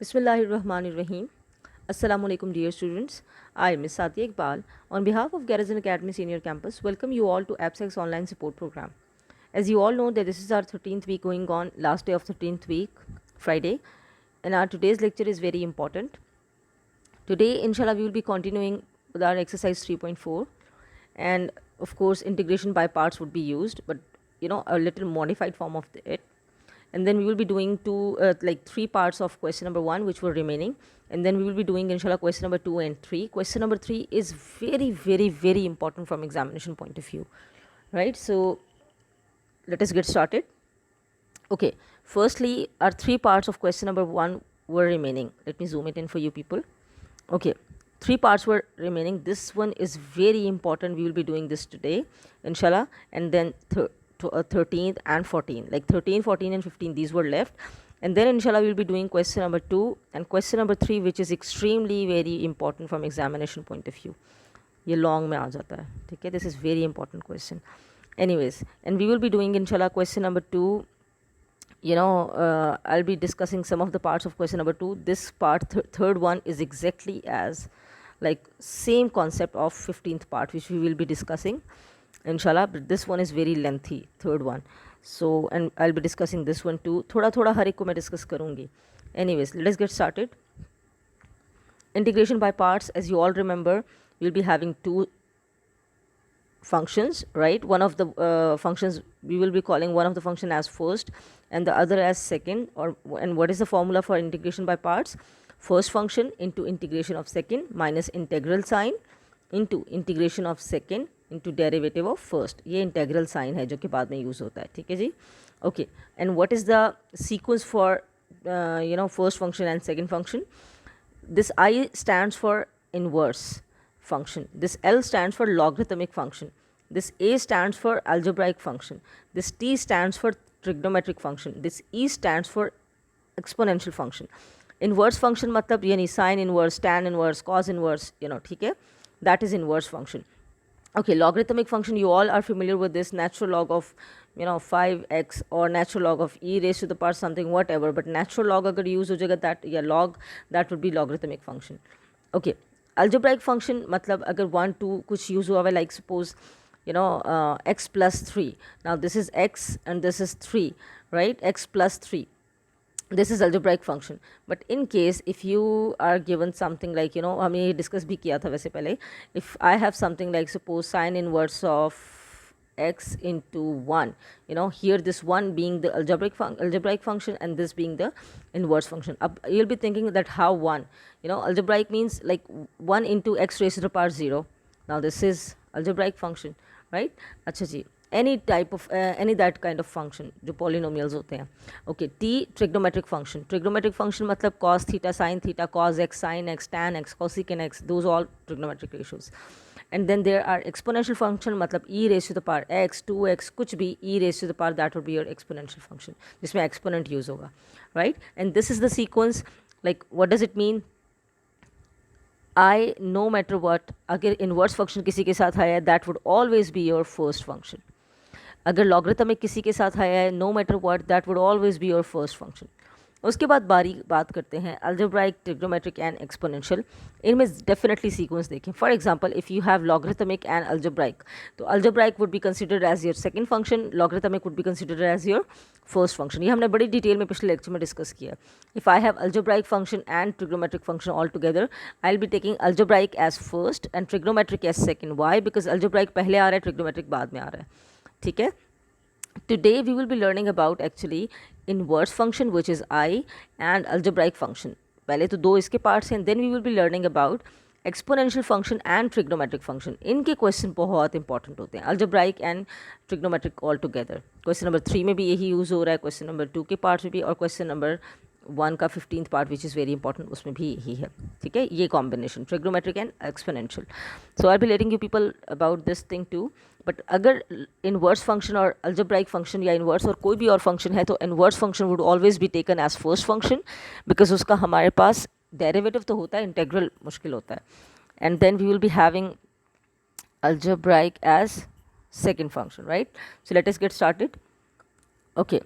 Bismillahirrahmanirrahim. Assalamu alaikum dear students. I am Ms. Satya Iqbal. On behalf of Garrison Academy Senior Campus, welcome you all to AppSex Online Support Program. As you all know that this is our 13th week going on, last day of 13th week, Friday. And our today's lecture is very important. Today, inshallah, we will be continuing with our exercise 3.4. And of course, integration by parts would be used, but a little modified form of it. And then we will be doing three parts of question number 1 which were remaining, and then we will be doing inshallah question number 2 and 3. Question number 3 is very important from examination point of view, right? So let us get started. Okay, firstly, our 3 parts of question number 1 were remaining. Let me zoom it in for you people. Okay, 3 parts were remaining. This one is very important. We will be doing this today inshallah, and then 13th and 14th, like 13, 14 and 15, these were left. And then inshallah we will be doing question number 2 and question number 3, which is extremely very important from examination point of view. ये long में आ जाता है, ठीक है? This is very important question. Anyways, and we will be doing inshallah question number 2. I'll be discussing some of the parts of question number 2. This part, third one, is exactly as like same concept of 15th part, which we will be discussing inshallah, but this one is very lengthy, third one. So, and I'll be discussing this one too. थोड़ा हर एक को मैं discuss करूँगी. Anyways, let us get started. Integration by parts, as you all remember, we'll be having 2 functions, right? One of the functions, we will be calling one of the function as first and the other as second. And what is the formula for integration by parts? First function into integration of second minus integral sign into integration of second into derivative of first. ये integral sign है जो कि बाद में use होता है, ठीक है जी? Okay, and what is the sequence for first function and second function? This I stands for inverse function. This L stands for logarithmic function. This A stands for algebraic function. This T stands for trigonometric function. This E stands for exponential function. Inverse function मतलब यानी sin inverse, tan inverse, cos inverse, ठीक है? That is inverse function. Okay, logarithmic function, you all are familiar with this, natural log of 5x or natural log of e raised to the power something whatever, but natural log agar use ho jayega, that log, that would be logarithmic function. Okay, algebraic function matlab agar 1 2 kuch use hua hai, like suppose x plus 3. Now this is x and this is 3, right? X plus 3, this is algebraic function. But in case if you are given something like हमने ये discuss भी किया था वैसे पहले, if I have something like suppose sin inverse of x into 1, here this 1 being the algebraic function and this being the inverse function. You'll be thinking that how 1, algebraic means like 1 into x raised to the power 0. Now this is algebraic function, right? अच्छा जी, any type of any that kind of function जो polynomials होते हैं. Okay, T trigonometric function. Trigonometric function मतलब cos theta, sin theta, cos x, sin x, tan x, cosecant x, those all trigonometric ratios. And then there are exponential function मतलब e raised to the power x, 2x, कुछ भी e raised to the power, that would be your exponential function जिसमें exponent use होगा, right? And this is the sequence. Like what does it mean? I, no matter what, अगर inverse function किसी के साथ आया है, that would always be your first function. अगर logarithmic किसी के साथ आया है, no matter what, that would always be your first function. उसके बाद बात करते हैं अलजेब्राइक, ट्रिग्नोमेट्रिक एंड एक्सपोनेंशियल. इनमें डेफिनेटली सीक्वेंस देखें. For example if you have logarithmic and algebraic, तो algebraic would be considered as your second function, logarithmic would be considered as your first function. ये हमने बड़ी डिटेल में पिछले lecture में discuss किया. If I have algebraic function and trigonometric function all together, I will be taking algebraic as first and trigonometric as second. Why? Because algebraic पहले आ रहा है, ट्रिग्नोमेट्रिक बाद में आ रहा है, ठीक है? Today we will be learning about actually inverse function, which is I, and algebraic function. पहले तो 2 इसके parts हैं. Then we will be learning about exponential function and trigonometric function. इनके question बहुत important होते हैं, algebraic and trigonometric all together. Question number 3 में भी यही use हो रहा है, question number 2 के parts में भी, और question number 1 का 15th part which is very important, उसमें भी यही है, ठीक है? ये combination trigonometric and exponential. So I'll be letting you people about this thing too. But अगर इन्वर्स फंक्शन और अल्जेब्राइक फंक्शन या इन्वर्स और कोई भी और फंक्शन है, तो inverse function would always be taken as first function, because उसका हमारे पास डेरिवेटिव तो होता है, इंटेग्रल मुश्किल होता है. And then we will be having algebraic as second function, right? So let us get started. Okay,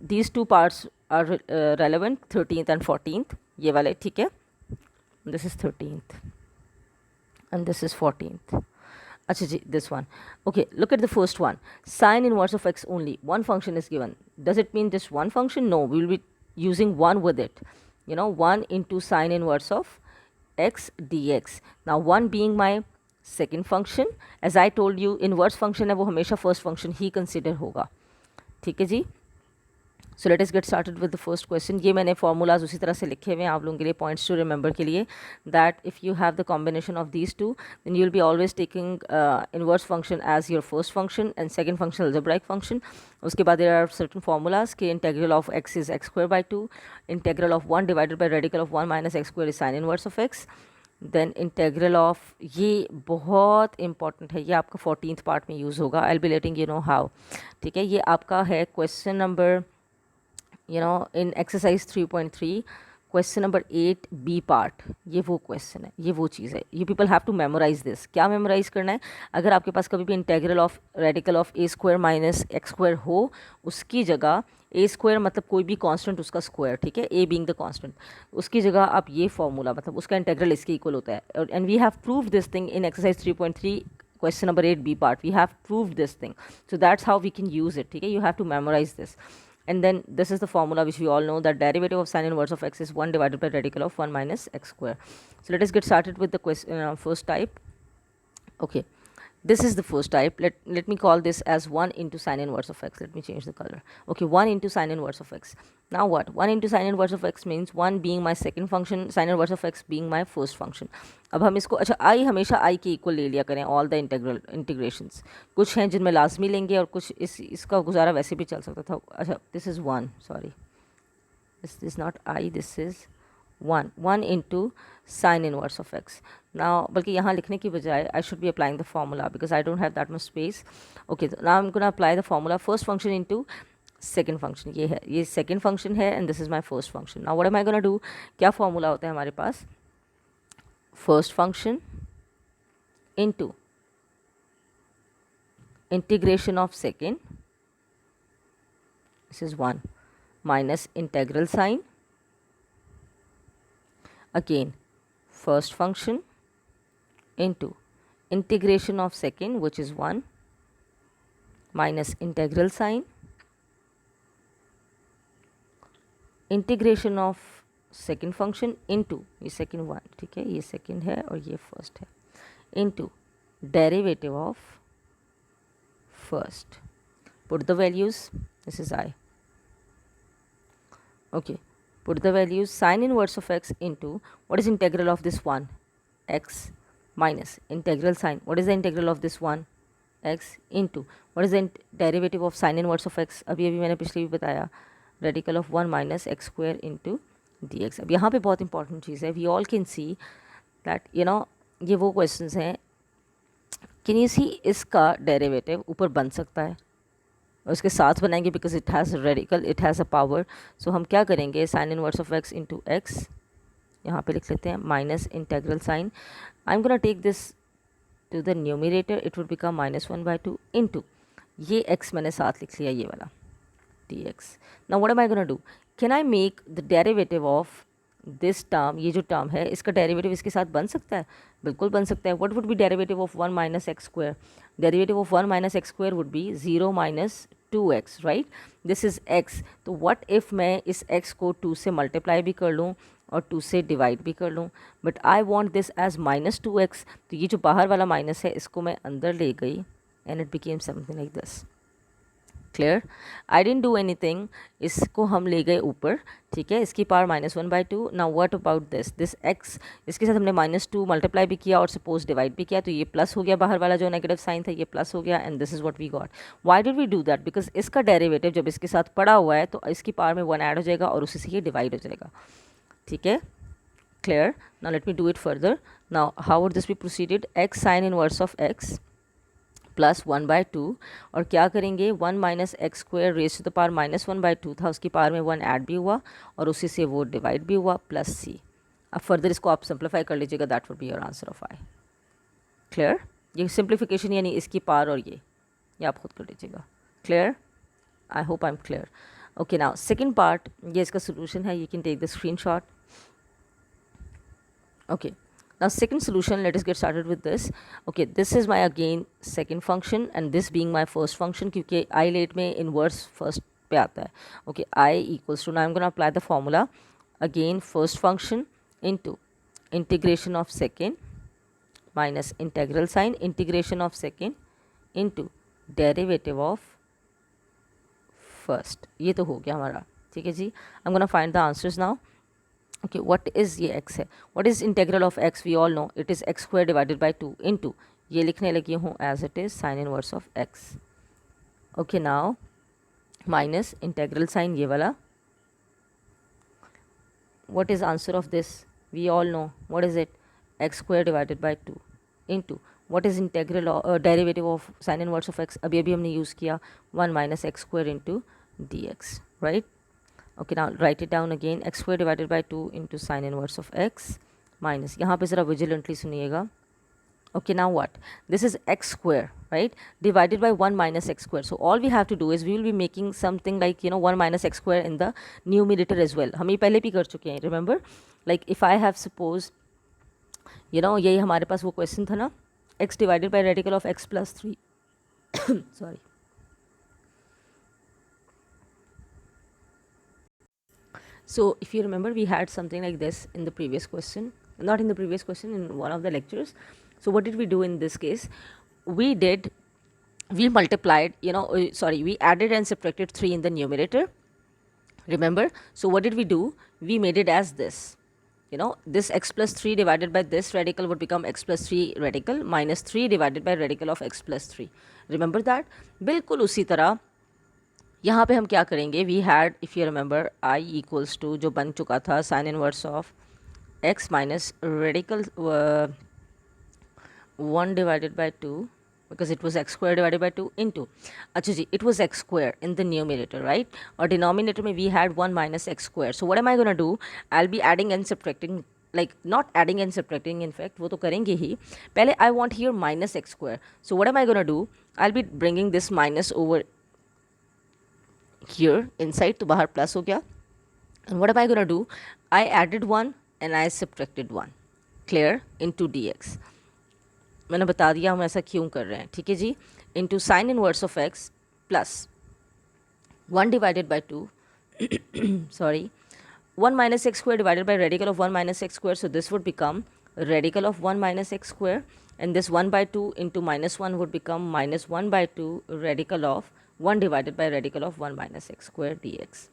these 2 parts are relevant, 13th and 14th. ये वाले, ठीक है. This is 13th and this is 14th. अच्छा जी, this one. Okay, look at the first one. Sine inverse of x only. One function is given. Does it mean just one function? No, we will be using 1 with it. 1 into sine inverse of x dx. Now 1 being my second function. As I told you, inverse function है वो हमेशा first function ही consider होगा. ठीक है जी. So let us get started with the first question. ये मैंने formulas उसी तरह से लिखे हुए हैं आप लोगों के लिए, पॉइंट्स टू रिमेंबर के लिए, that if you have the combination of these two then you will be always taking inverse function as your first function and second function algebraic function. उसके बाद देयर आर सर्टन फार्मूलाज के integral of x is x square by 2, integral of 1 divided by radical of 1 minus x square is sine inverse of x. Then integral of, ये बहुत important है, ये आपका 14th part में use होगा. I will be letting you know how. ठीक है, ये आपका है question number in exercise 3.3 question number 8 B part. ये वो क्वेश्चन है, ये वो चीज़ है. You people have to memorise this. क्या मेमोराइज करना है? अगर आपके पास कभी भी integral of radical of a square minus x square हो, उसकी जगह ए स्क्वायर मतलब कोई भी कांस्टेंट उसका स्क्वायर, ठीक है, ए बीइंग द कांस्टेंट, उसकी जगह आप ये फॉर्मूला मतलब उसका इंटेग्रल इसके इक्वल होता है. And we have proved this thing in exercise 3.3 question number 8 B part. We have proved this thing, so that's how we can use it. ठीक है, you have to memorise this. And then this is the formula which we all know, that derivative of sine inverse of x is 1 divided by radical of 1 minus x square. So let us get started with the first type. Okay, this is the first type. Let me call this as 1 into sine inverse of x. Let me change the color. Okay, 1 into sine inverse of x. Now what? 1 into sine inverse of x means 1 being my second function, sine inverse of x being my first function. अब हम इसको, अच्छा i हमेशा i के equal ले लिया करें all the integrations. कुछ हैं जिनमें लाजमी लेंगे और कुछ इसका गुजारा वैसे भी चल सकता था. अच्छा, this is 1, sorry, this is not i, this is 1 into sine inverse of x. Now बल्कि यहाँ लिखने की बजाय I should be applying the formula because I don't have that much space. Okay, so now I'm going to apply the formula first function into second function. ये है, ये second function है and this is my first function. Now what am I going to do? क्या formula होता है हमारे पास? First function into integration of second, this is 1, minus integral sign, again first function into integration of second, which is 1, minus integral sign, integration of second function into, ये second one, ठीक है, ये second है और ये first है, into derivative of first. Put the values, this is I. Okay, put the values, sine inverse of x into, what is integral of this 1? X minus integral sign, what is the integral of this 1? X into, what is the derivative of sine inverse of x? अभी मैंने पिछले भी बताया, radical of 1 minus x square into dx. अब यहाँ पे बहुत important चीज़ है, we all can see that ये वो क्वेश्चंस हैं, कैन यू सी इसका डेरिवेटिव ऊपर बन सकता है और इसके साथ बनाएंगे because it has radical, it has a power. So हम क्या करेंगे, sine inverse of x into x, यहाँ पे लिख लेते हैं, minus integral sine. I am gonna take this to the numerator, it would become -1/2 into, ये एक्स मैंने साथ लिख लिया, ये वाला dx. Now what am I gonna do, can I make the derivative of this term, ये जो term है इसका डेरिवेटिव इसके साथ बन सकता है? बिल्कुल बन सकता है. What would be derivative of 1 minus x square? Derivative of 1 minus x square would be 0 minus 2x, right? This is x. तो व्हाट इफ़ मैं इस x को 2 से मल्टीप्लाई भी कर लूँ और 2 से डिवाइड भी कर लूँ, but I want this as -2x. तो ये जो बाहर वाला माइनस है इसको मैं अंदर ले गई and it became something like this. Clear? I didn't do anything, इसको हम ले गए ऊपर, ठीक है, इसकी power -1/2. Now what about this x, इसके साथ हमने -2 मल्टीप्लाई भी किया और सपोज डिवाइड भी किया, तो ये प्लस हो गया, बाहर वाला जो नेगेटिव साइन था ये प्लस हो गया, and this is what we got. Why did we do that? Because इसका डेरिवेटिव जब इसके साथ पड़ा हुआ है तो इसकी पावर में 1 ऐड हो जाएगा और उसी से ये डिवाइड हो जाएगा. ठीक है, clear? Now let me do it further. Now how would this be proceeded, x sine inverse of x plus 1/2, और क्या करेंगे, 1 minus x square raise to the power -1/2 था, उसकी पावर में 1 ऐड भी हुआ और उसी से वो डिवाइड भी हुआ, प्लस c. अब फर्दर इसको आप सिंप्लीफाई कर लीजिएगा, that would be your answer of I. Clear? ये सिंप्लीफिकेशन यानी इसकी पावर और ये आप खुद कर लीजिएगा. Clear? I hope I am clear. Okay, now second part, ये इसका सोल्यूशन है, you can take the screen shot. Okay, now second solution, let us get started with this. Okay, this is my again second function and this being my first function क्योंकि I late में inverse first पे आता है. Okay, I equals to, now I'm going to apply the formula again, first function into integration of second minus integral sign integration of second into derivative of first. ये तो हो गया हमारा. ठीक है जी. I'm going to find the answers now. Okay, what is ये x है? What is integral of x? We all know it is x square divided by 2 into, ये लिखने लगी हूँ as it is sin inverse of x. Okay, now minus integral sign ये वाला. What is answer of this? We all know what is it? X square divided by 2 into, what is integral or derivative of sin inverse of x? अभी हमने use किया 1 minus x square into dx, right? Okay, now write it down again, x square divided by 2 into sin inverse of x minus, यहाँ पे ज़रा vigilantly सुनिएगा. Okay, now what? This is x square, right, divided by 1 minus x square. So all we have to do is we will be making something like 1 minus x square in the numerator as well. हम ये पहले भी कर चुके हैं, remember? Like if I have suppose यही हमारे पास वो question था ना, x divided by radical of x plus 3 sorry. So if you remember, we had something like this in the previous question, not in the previous question, in one of the lectures. So what did we do in this case? We multiplied, we added and subtracted 3 in the numerator, remember? So what did we do? We made it as this, this x plus 3 divided by this radical would become x plus 3 radical minus 3 divided by radical of x plus 3. Remember that? बिल्कुल उसी तरह यहाँ पे हम क्या करेंगे, we had if you remember I equals to जो बन चुका था sine inverse of x minus radical 1 divided by 2 because it was x square divided by 2 into, अच्छा जी, it was x square in the numerator, right? और denominator में we had 1 minus x square. So what am I going to do? I'll be adding and subtracting, like not adding and subtracting, in fact वो तो करेंगे ही. पहले I want here minus x square. So what am I going to do? I'll be bringing this minus over here inside, तो बाहर plus हो गया. And what am I going to do? I added 1 and I subtracted 1. Clear? Into dx. मैंने बता दिया हम ऐसा क्यों कर रहे हैं, ठीक है जी. Into sine inverse of x plus 1 divided by 2 sorry 1 minus x square divided by radical of 1 minus x square. So this would become radical of 1 minus x square and this 1 by 2 into minus 1 would become minus 1 by 2 radical of 1 divided by radical of 1 minus x square dx.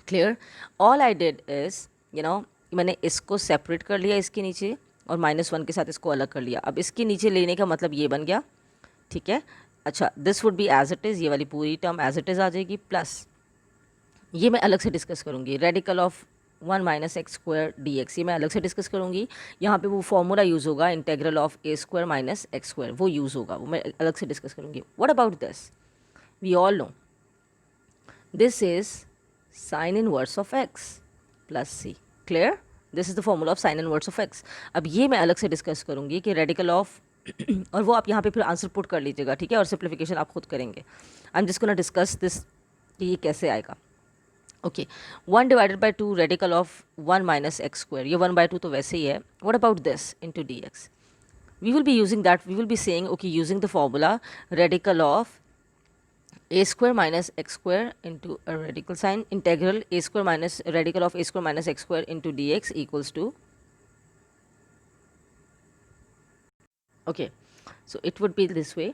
Clear? All I did is, मैंने इसको separate कर लिया इसके नीचे और -1 के साथ इसको अलग कर लिया. अब इसके नीचे लेने का मतलब ये बन गया, ठीक है. अच्छा, this would be as it is, ये वाली पूरी टर्म एज इट इज़ आ जाएगी, प्लस ये मैं अलग से डिस्कस करूँगी, radical of 1 minus x square d x, ये मैं अलग से डिस्कस करूँगी. यहाँ पे वो फॉर्मूला यूज़ होगा integral of a square minus x square, वो यूज़ होगा, वो मैं अलग से डिस्कस करूँगी. What about this? We all know this is sine inverse of x plus C. Clear? This is the formula of sine inverse of x. अब ये मैं अलग से डिस्कस करूँगी कि रेडिकल ऑफ और वो आप यहाँ पे फिर आंसर पुट कर लीजिएगा, ठीक है, और सिंप्लीफिकेशन आप खुद करेंगे. I am just gonna discuss this कि ये कैसे आएगा. Okay, 1 divided by 2 radical of 1 minus x square, ये 1 बाई 2 तो वैसे ही है. What about this into d x? We will be using that, we will be saying okay using the formula radical of a square minus x square into a radical sign integral a square minus radical of a square minus x square into dx equals to, okay, so it would be this way,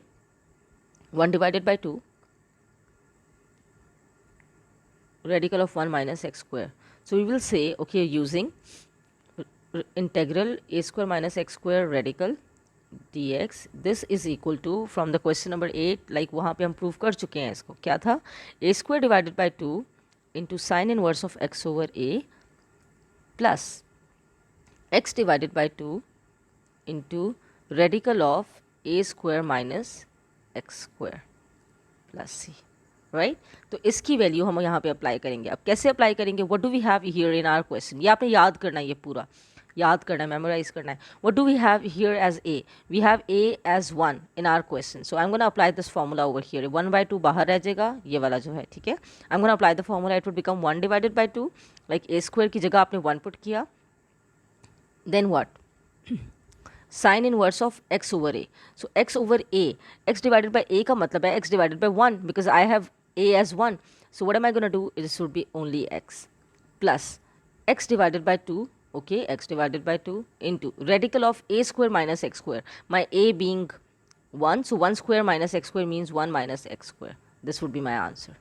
1 divided by 2 radical of 1 minus x square. So we will say, okay, using integral a square minus x square radical dx, this is equal to, from the question number 8, like वहाँ पे हम prove कर चुके हैं इसको, क्या था, a square divided by 2 into sin inverse of x over a plus x divided by 2 into radical of a square minus x square plus c, right. तो इसकी वैल्यू हम यहाँ पे अप्लाई करेंगे. अब कैसे अप्लाई करेंगे? What do we have here in our question? ये आपने याद करना है, ये पूरा याद करना है, मेमोराइज करना है. What do we have here as a? We have a as 1 in our question. So I am gonna apply this formula over here. 1 by 2 बाहर रह जाएगा, ये वाला जो है, ठीक है. आई am gonna apply the formula, it would become 1 divided by 2, like a square की जगह आपने 1 पुट किया. then what? Sine inverse of x over a. So x over a, x divided by a का मतलब है x divided by 1 because I have a as 1. So what am I going to do? This would be only x plus x divided by 2, okay, x divided by 2 into radical of a square minus x square. My a being 1, so 1 square minus x square means 1 minus x square. This would be my answer.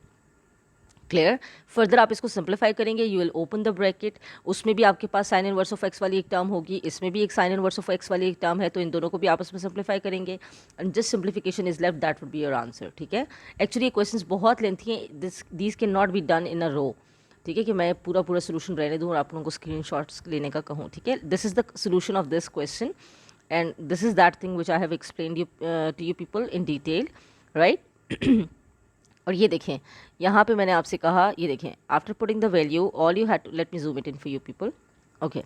Clear. Further आप इसको simplify करेंगे, you will open the bracket, उसमें भी आपके पास sign inverse of x वाली एक term होगी, इसमें भी एक साइन इनवर्स ऑफ एक्स वाली एक टर्म है, तो इन दोनों को भी आपस में सिंप्लीफाई करेंगे and just simplification is left, that would be your answer. ठीक है. एक्चुअली ये क्वेश्चंस बहुत लेंथी हैं, these can not be done in a row. ठीक है, कि मैं पूरा पूरा सोल्यूशन रहने दूँ और आप लोगों को स्क्रीनशॉट्स लेने का कहूँ. ठीक है. This is the solution of this question and this is that thing which I have explained you to you people in detail, right. और ये देखें, यहाँ पे मैंने आपसे कहा, ये देखें, after putting the value all you had to, let me zoom it in for you people. Okay,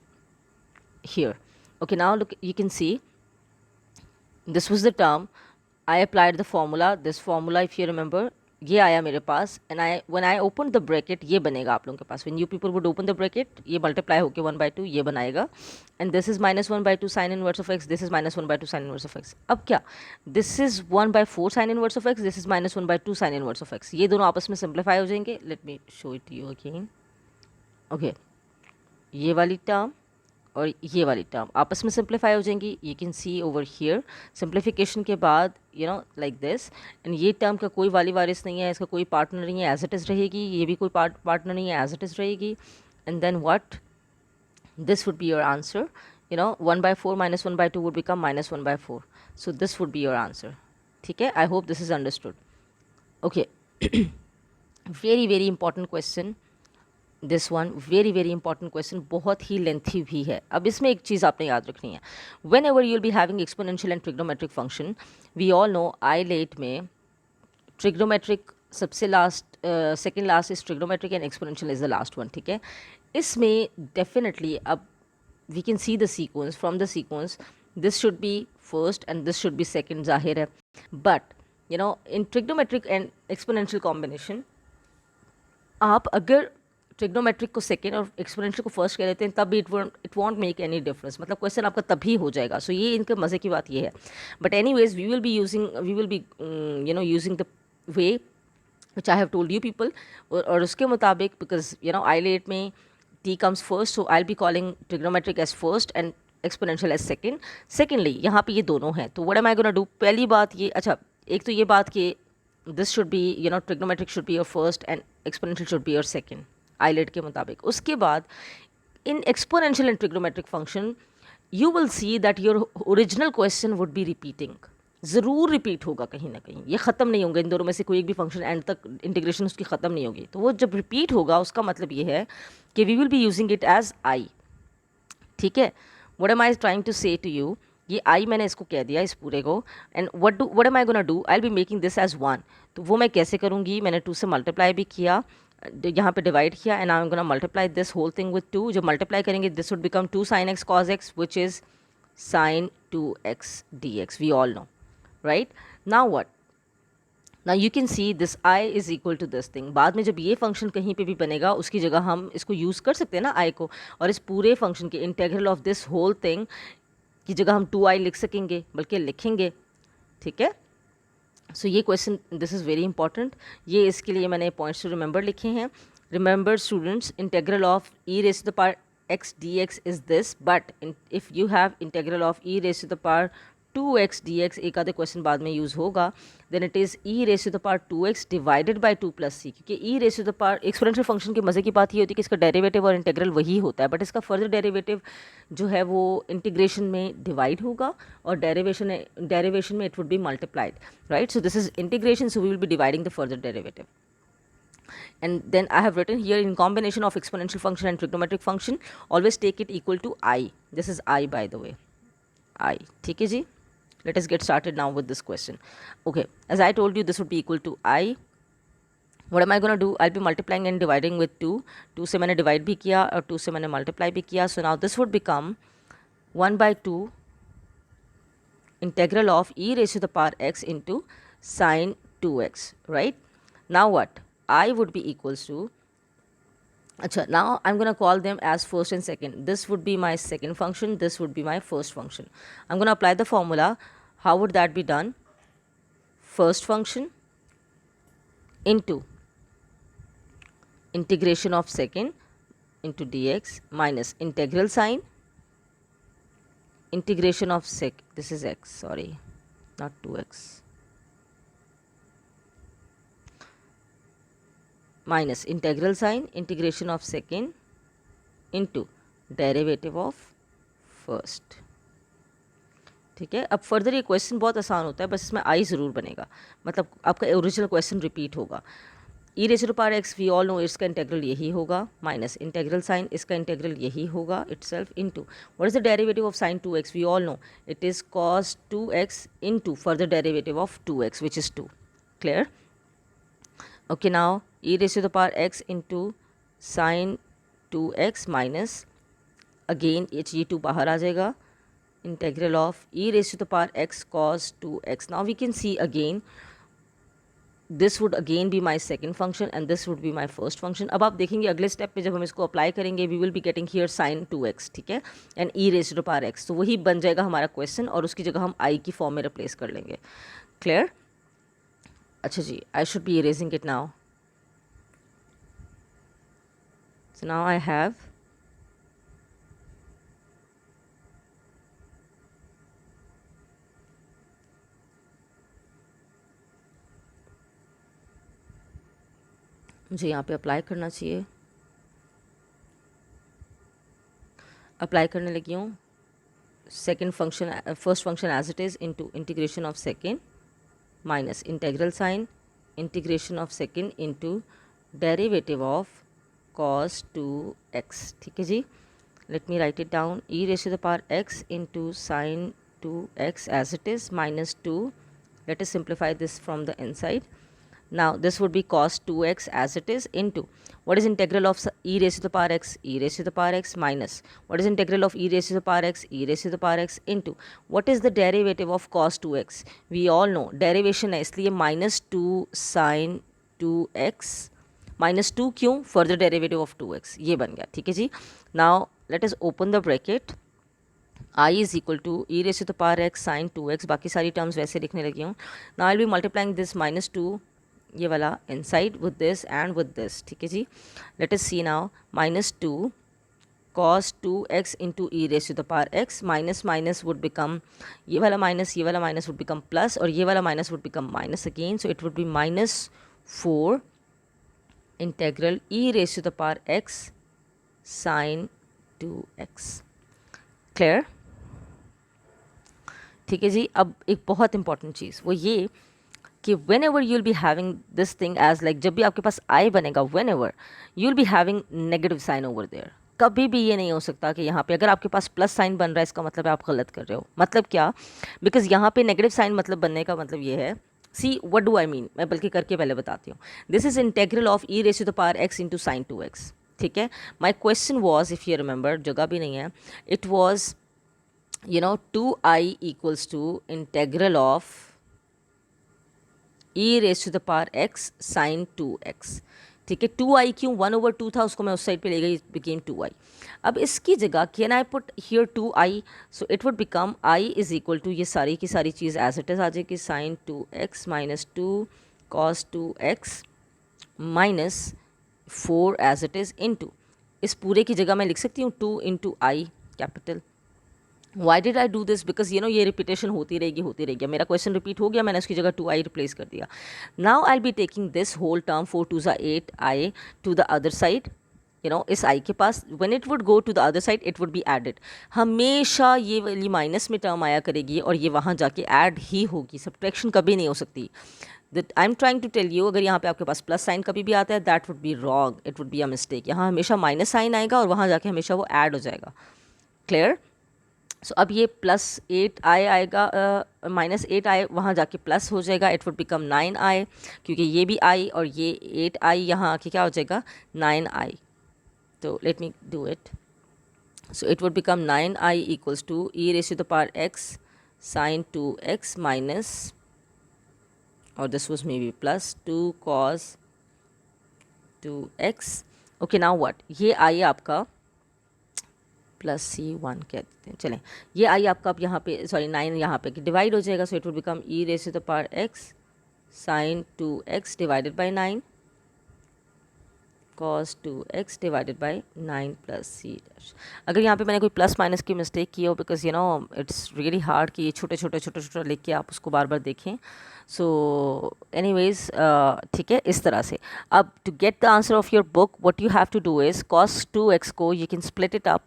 here, okay, now look, you can see this was the term, I applied the formula, this formula if you remember, ये आया मेरे पास and when I open the bracket ये बनेगा आप लोगों के पास. When you people would open the bracket ये मल्टीप्लाई होकर 1/2 ये बनाएगा and this is -1/2 sign inverse of x, this is -1/2 sign inverse of x. अब क्या, this is 1/4 sign inverse of x, this is -1/2 sign inverse of x. ये दोनों आपस में सिंप्लीफाई हो जाएंगे. Late me show it you again. Okay, ये वाली टर्म और ये वाली टर्म आपस में सिंप्लीफाई हो जाएंगी. You can C over here simplification के बाद you know like this, and ये टर्म का कोई वाली वारिस नहीं है, इसका कोई पार्टनर नहीं है, एज इट इज़ रहेगी. ये भी कोई पार्टनर नहीं है, एज इट इज़ रहेगी. And then what, this would be your answer. You know 1/4 - 1/2 would become -1/4. So this would be your answer. ठीक है. I hope this is understood. Okay, very very important question this one, very very important question, बहुत ही lengthy भी है. अब इसमें एक चीज़ आपने याद रखनी है, whenever you will be having exponential and trigonometric function, we all know ILATE में ट्रिग्नोमेट्रिक सबसे last, second last is trigonometric and exponential is the last one. ठीक है. इसमें डेफिनेटली अब we can see the sequence, from the sequence this should be first and this should be second, जाहिर है. But you know in trigonometric and exponential combination आप अगर trigonometric को second और एक्सपोनेंशियल को फर्स्ट कह लेते हैं तब भी it won't make any difference, मतलब क्वेश्चन आपका तभी हो जाएगा. सो ये इनके मज़े की बात ये है. But anyways we will be you know using the way which I have told you people, और उसके मुताबिक बिकॉज यू नो आईलेट में T comes first, so I will be calling trigonometric as first and exponential as second. Secondly यहाँ पे ये दोनों हैं, तो what am I gonna do, पहली बात ये, अच्छा एक तो ये बात कि this should be you know trigonometric should be your first and exponential should be your second eyelet के मुताबिक. उसके बाद in exponential and trigonometric function you will see that your original question would be repeating, ज़रूर repeat होगा कहीं ना कहीं, ये ख़त्म नहीं होंगे इन दोनों में से कोई एक भी फंक्शन एंड तक इंटीग्रेशन उसकी ख़त्म नहीं होगी. तो वो जब रिपीट होगा उसका मतलब ये है कि we will be using it as I. ठीक है. What am I trying to say to you, ये आई मैंने इसको कह दिया इस पूरे को, and what am I gonna do, I will be making this as 1. तो वो मैं कैसे करूँगी, मैंने 2 से मल्टीप्लाई भी किया, यहाँ पे डिवाइड किया, and I am gonna multiply this whole thing with 2. जब मल्टीप्लाई करेंगे this would become 2 sin x cos x which is sin 2x dx. We all know, right. Now what, now you can see this i is equal to this thing. बाद में जब ये function कहीं पे भी बनेगा उसकी जगह हम इसको यूज़ कर सकते हैं ना i को, और इस पूरे फंक्शन के integral of this whole thing की जगह हम 2i लिख सकेंगे, बल्कि लिखेंगे. ठीक है. सो ये question, this is very important. ये इसके लिए मैंने पॉइंट्स टू रिमेंबर लिखे हैं. Remember students, integral of e raise to the power x dx is this, but if you have integral of e raise to the power 2x dx, एक आधे question बाद में यूज़ होगा, then it is e raise to the power 2x divided by 2 + c. क्योंकि e raise to the power exponential function की मज़े की बात ये होती है कि इसका डेरिवेटिव और इंटेग्रल वही होता है, बट इसका फर्दर डेरिवेटिव जो है वो इंटीग्रेशन में डिवाइड होगा और डेरिवेशन में it would be multiplied, right. So this is integration, so we will be dividing the further derivative. And then I have written here, in combination of exponential function and trigonometric function, always take it equal to I. This is I, by the way, I. ठीक है जी. Let us get started now with this question. Okay, as I told you, this would be equal to I. What am I going to do? I'll be multiplying and dividing with 2. 2 से मैंने divide भी किया और 2 से मैंने multiply भी किया. So now this would become 1/2 integral of e raised to the power x into sin 2x, right? Now what? I would be equals to Acha, now I'm going to call them as first and second. This would be my second function, this would be my first function. I'm going to apply the formula. How would that be done? First function into integration of second into dx minus integral sign integration of this is x, sorry, not 2x, minus integral sign integration of second into derivative of first. ठीक है, अब further ये question बहुत आसान होता है, बस इसमें आई ज़रूर बनेगा, मतलब आपका ओरिजिनल क्वेश्चन रिपीट होगा. E raise to power x we all know इसका इंटेग्रल यही होगा, माइनस इंटेग्रल साइन इसका इंटेग्रल यही होगा itself into what is the derivative of sine 2x, we all know it is cos 2x into further derivative of 2x which is 2. Clear? Okay, now e raise to the power x into sine 2x minus again ये 2 बाहर आ जाएगा, integral of e raised to the power x cos 2x. Now we can see again this would again be my second function and this would be my first function. अब आप देखेंगे अगले step पे जब हम इसको अप्लाई करेंगे we will be getting here sin 2x, ठीक है, and e raised to the power x. तो वही बन जाएगा हमारा क्वेश्चन और उसकी जगह हम i की फॉर्म में रिप्लेस कर लेंगे. क्लियर? अच्छा जी, I should be erasing it now. So now I have मुझे यहाँ पे अप्लाई करना चाहिए. अप्लाई करने लगी हूँ. Second function first function as it is into integration of second minus integral sine integration of second into derivative of cos 2x. ठीक है जी, let me write it down. E raise to the power x into sine 2x as it is minus 2. Let us simplify this from the inside. Now this would be cos 2x as it is into what is integral of e raised to the power x, e raised to the power x minus what is integral of e raised to the power x, e raised to the power x into what is the derivative of cos 2x. We all know derivation है इसलिए minus 2 sin 2x minus 2 क्यों, further derivative of 2x ये बन गया. ठीक है जी. Now let us open the bracket. I is equal to e raised to the power x sin 2x, बाकी सारी टर्म्स वैसे लिखने लगी हूँ. Now I will be multiplying this minus 2 ये वाला inside with this and with this. ठीक है जी. Let us see now minus 2 cos 2x into e raise to the power x minus minus would become ये वाला minus would become plus और ये वाला minus would become minus again. So it would be minus 4 integral e raise to the power x sine 2x. Clear? ठीक है जी. अब एक बहुत इंपॉर्टेंट चीज़ वो ये कि whenever you will be having this thing as like जब भी आपके पास आई बनेगा whenever you will be having negative sign over there. कभी भी ये नहीं हो सकता कि यहाँ पे अगर आपके पास प्लस साइन बन रहा है इसका मतलब है आप गलत कर रहे हो. मतलब क्या? बिकॉज यहाँ पे नेगेटिव साइन मतलब बनने का मतलब ये है, see what do I mean, मैं बल्कि करके पहले बताती हूँ. This is integral of e raise to the power x into sine 2x. ठीक है. My question was, if you remember, जगह भी नहीं है, it was 2i equals to integral of e raise to the power x sine 2x. ठीक है. 2i क्यों, 1/2 था, उसको मैं उस साइड पे ले गई, बिकेम 2i. अब इसकी जगह can I put here 2i, so it would become i is equal to ये सारी की सारी चीज़ एज इट इज़ आ जाएगी sine 2x minus 2 cos 2x minus 4 as it is into इस पूरे की जगह मैं लिख सकती हूँ 2 into I capital. Why did I do this? Because ये रिपीटेशन होती रहेगी. मेरा क्वेश्चन रिपीट हो गया, मैंने उसकी जगह 2i रिप्लेस कर दिया. Now I be taking this whole term 4 2 8i to the other side. इस i के पास when it would go to the other side it would be added. हमेशा ये वाली माइनस में टर्म आया करेगी और ये वहाँ जाके ऐड ही होगी, सब्ट्रैक्शन कभी नहीं हो सकती. That I am trying to tell you, अगर यहाँ पे आपके पास प्लस साइन कभी भी आता है that would be wrong, it would be a mistake. यहाँ हमेशा माइनस साइन आएगा और वहाँ जाके हमेशा वो ऐड हो जाएगा. क्लियर? सो अब ये प्लस 8i आएगा, माइनस 8i वहाँ जाके प्लस हो जाएगा, इट वुड बिकम 9i, क्योंकि ये भी i और ये 8i यहाँ आके क्या हो जाएगा 9i. तो let me do it. So it would become 9i equals to e raise to the power x sine 2x minus, और this was may be plus 2 cos 2x. Okay now what, ये आई आपका plus सी one कहते हैं, चलें ये आई आपका अब यहाँ पे सॉरी 9 यहाँ पे डिवाइड हो जाएगा, so it will become e raise to the power x sine 2x divided by 9 cos 2x divided by 9 plus c dash. अगर यहाँ पे मैंने कोई प्लस माइनस की मिस्टेक की हो, because you no it's really hard कि ये छोटे छोटे लिख के आप उसको बार बार देखें, सो एनीवेज ठीक है इस तरह से। अब to get the answer of your book what you have to do is cos 2x को you can split it up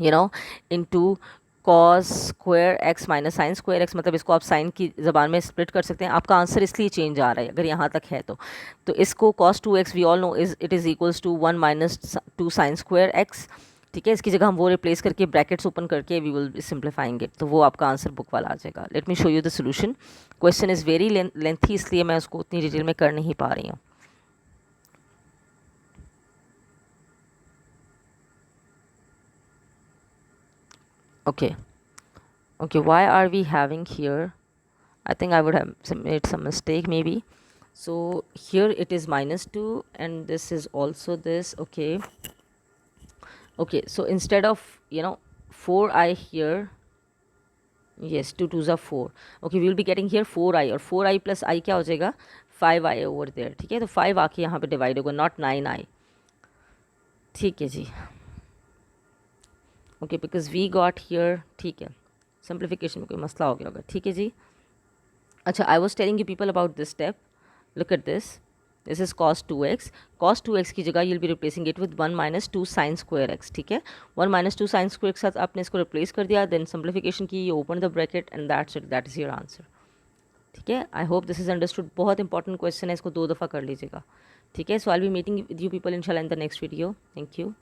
you know into cos square x minus sine square x, मतलब इसको आप साइन की ज़बान में split कर सकते हैं। आपका आंसर इसलिए चेंज आ रहा है अगर यहाँ तक है तो इसको cos 2x we all know it is equals to 1 minus 2 sine square x, ठीक है। इसकी जगह हम वो रिप्लेस करके ब्रैकेट्स ओपन करके we will be simplifying it, तो वो आपका आंसर बुक वाला आ जाएगा। Let me show you the solution. Question is very lengthy, इसलिए मैं उसको उतनी डिटेल में कर नहीं पा रही हूँ। Okay, why are we having here, I think I would have made some mistake maybe. So here it is minus 2 and this is also this, okay, so instead of 4i here, yes 2 2s are 4, okay we will be getting here 4i और 4i plus i क्या हो जाएगा 5i over there, ठीक है। तो 5 आके यहाँ पे डिवाइड होगा, नॉट 9i, ठीक है जी। Okay because we got here, ठीक है सिंप्लीफिकेशन में कोई मसला हो गया होगा, ठीक है जी। अच्छा I was telling you people about this step, look at this is cos 2x, cos 2x की जगह you'll be replacing it with 1 minus 2 sine square x, ठीक है। 1 माइनस 2 साइन स्क्वायर के साथ आपने इसको रिप्लेस कर दिया, देन सिंप्लीफिकेशन की, you open the bracket and that's it, that is your answer, ठीक है। I hope this is understood, बहुत इंपॉर्टेंट क्वेश्चन है, इसको 2 दफ़ा कर लीजिएगा, ठीक है। So I will be meeting with you people इंशाल्लाह in the next video, thank you.